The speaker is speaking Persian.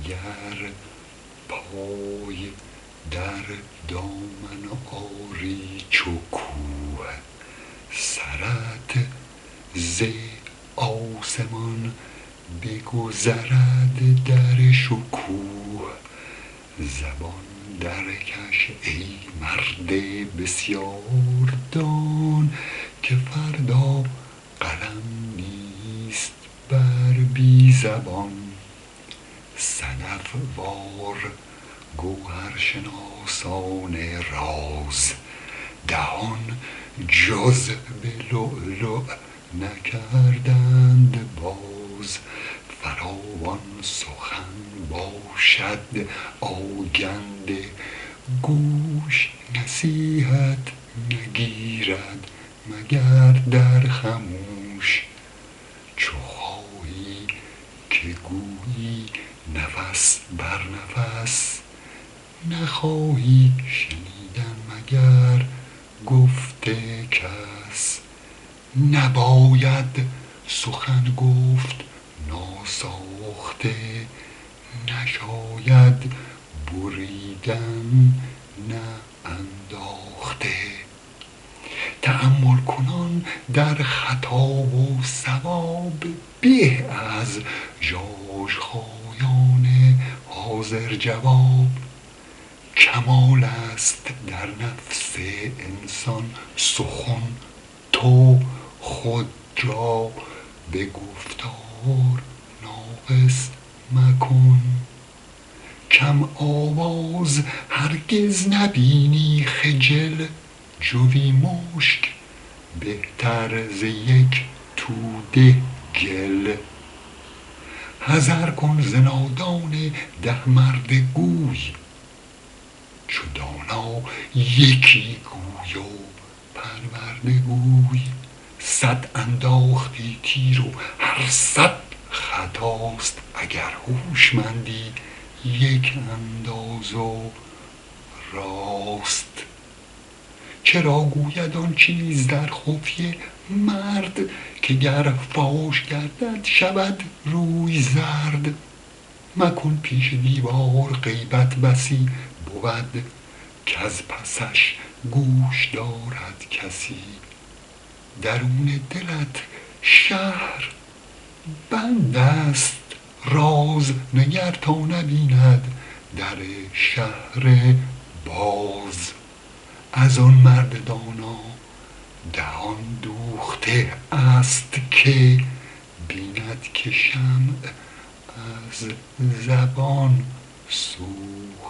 گر پای در دامن آری چو کوه، سرت ز آسمان بگذرد در شکوه. زبان درکش ای مرد بسیار دان، که فردا قلم نیست بر بی زبان. صدف وار گوهر شناسان راز، دهان جز به لؤلؤ نکردند باز. فراوان سخن باشد آگنده، گوش نصیحت نگیرد مگر در خموش. چو خواهی که گویی نفس بر نفس، نخواهی شنیدن مگر گفت کس. نباید سخن گفت ناساخته، نشاید بریدن نه انداخته. تأمل کنان در خطا و صواب، به از ژاژخایان حاضر جواب. کمال است در نفس انسان سخن، تو خود را به گفتار ناقص مکن. کم آواز هرگز نبینی خجل، جوی مشک بهتر ز یک توده گل. حذر کن ز نادان 10 مرد گوی، چو دانا یکی گوی و پرورده گوی. 100 انداختی تیر و هر 100 خطاست، اگر هوشمندی 1 انداز و راست. چرا گوید آن چیز در خفیه مرد، که گر فاش گردد شود روی زرد. مکن پیش دیوار غیبت، بسی بود کز پسش گوش دارد کسی. درون دلت شهر بند است راز، نگر تا نبیند در شهر باز. از آن مرد دانا دهان دوخته است، که بیند که شمع از زبان سوخته